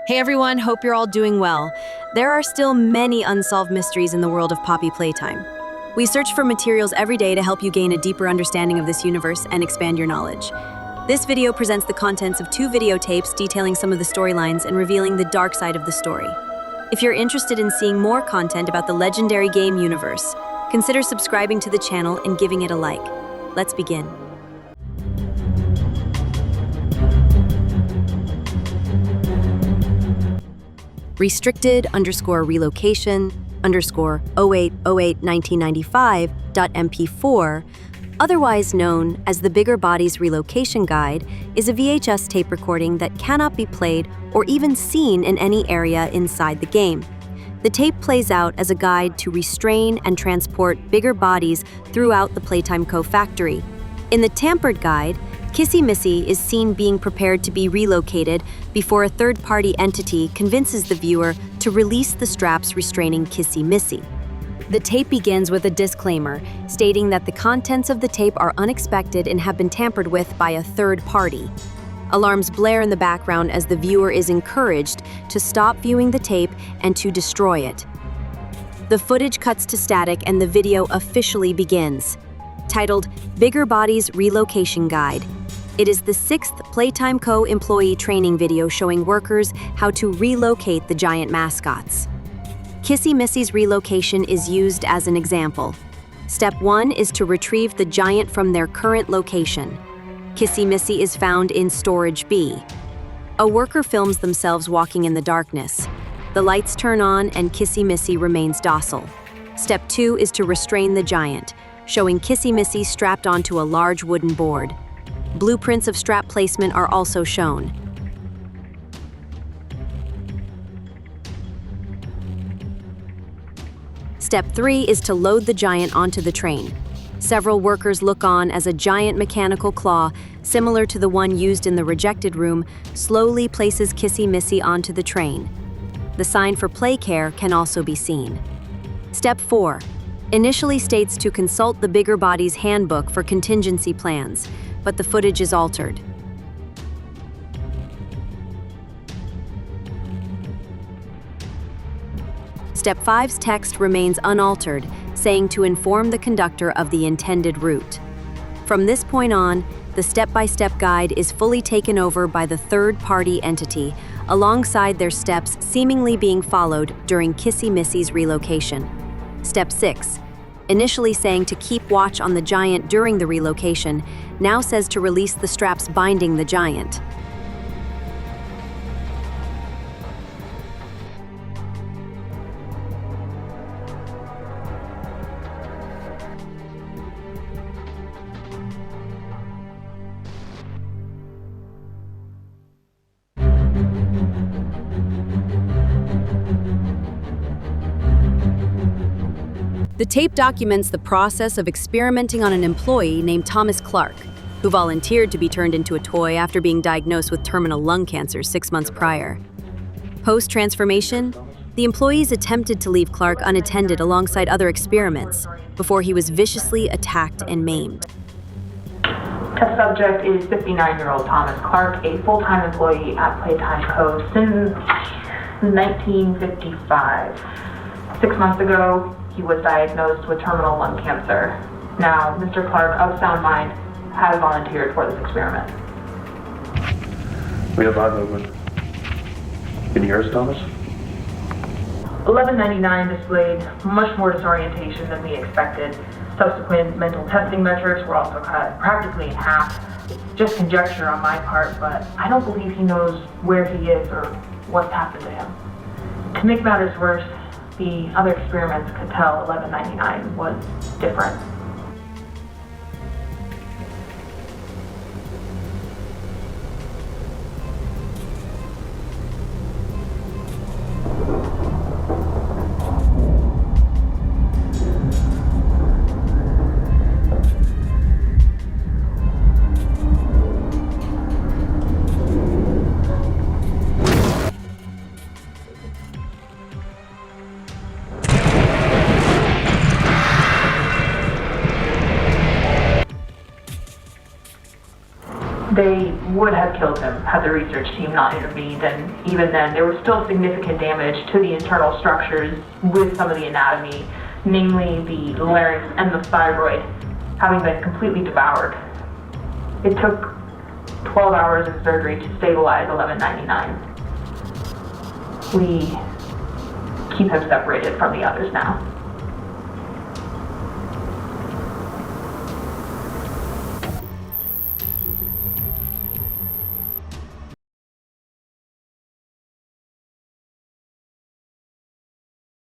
Hey everyone, hope you're all doing well. There are still many unsolved mysteries in the world of Poppy Playtime. We search for materials every day to help you gain a deeper understanding of this universe and expand your knowledge. This video presents the contents of 2 videotapes detailing some of the storylines and revealing the dark side of the story. If you're interested in seeing more content about the legendary game universe, consider subscribing to the channel and giving it a like. Let's begin. Restricted_relocation_08081995.mp4, otherwise known as the Bigger Bodies Relocation Guide, is a VHS tape recording that cannot be played or even seen in any area inside the game. The tape plays out as a guide to restrain and transport bigger bodies throughout the Playtime Co. factory. In the tampered guide, Kissy Missy is seen being prepared to be relocated before a third-party entity convinces the viewer to release the straps restraining Kissy Missy. The tape begins with a disclaimer stating that the contents of the tape are unexpected and have been tampered with by a third party. Alarms blare in the background as the viewer is encouraged to stop viewing the tape and to destroy it. The footage cuts to static and the video officially begins. Titled Bigger Bodies Relocation Guide. It is the 6th Playtime Co. employee training video showing workers how to relocate the giant mascots. Kissy Missy's relocation is used as an example. Step 1 is to retrieve the giant from their current location. Kissy Missy is found in Storage B. A worker films themselves walking in the darkness. The lights turn on and Kissy Missy remains docile. Step 2 is to restrain the giant, showing Kissy Missy strapped onto a large wooden board. Blueprints of strap placement are also shown. Step 3 is to load the giant onto the train. Several workers look on as a giant mechanical claw, similar to the one used in the rejected room, slowly places Kissy Missy onto the train. The sign for play care can also be seen. Step 4 initially states to consult the Bigger Bodies Handbook for contingency plans, but the footage is altered. Step 5's text remains unaltered, saying to inform the conductor of the intended route. From this point on, the step-by-step guide is fully taken over by the third-party entity, alongside their steps seemingly being followed during Kissy Missy's relocation. Step 6, initially saying to keep watch on the giant during the relocation, now says to release the straps binding the giant. The tape documents the process of experimenting on an employee named Thomas Clark, who volunteered to be turned into a toy after being diagnosed with terminal lung cancer 6 months prior. Post-transformation, the employees attempted to leave Clark unattended alongside other experiments before he was viciously attacked and maimed. Test subject is 59-year-old Thomas Clark, a full-time employee at Playtime Co. since 1955. 6 months ago, he was diagnosed with terminal lung cancer. Now, Mr. Clark, of sound mind, has volunteered for this experiment. We have eye movement. Can you hear us, Thomas? 1199 displayed much more disorientation than we expected. Subsequent mental testing metrics were also cut practically in half. It's just conjecture on my part, but I don't believe he knows where he is or what's happened to him. To make matters worse, the other experiments could tell 1199 was different. They would have killed him had the research team not intervened, and even then there was still significant damage to the internal structures with some of the anatomy, namely the larynx and the thyroid, having been completely devoured. It took 12 hours of surgery to stabilize 1199. We keep him separated from the others now.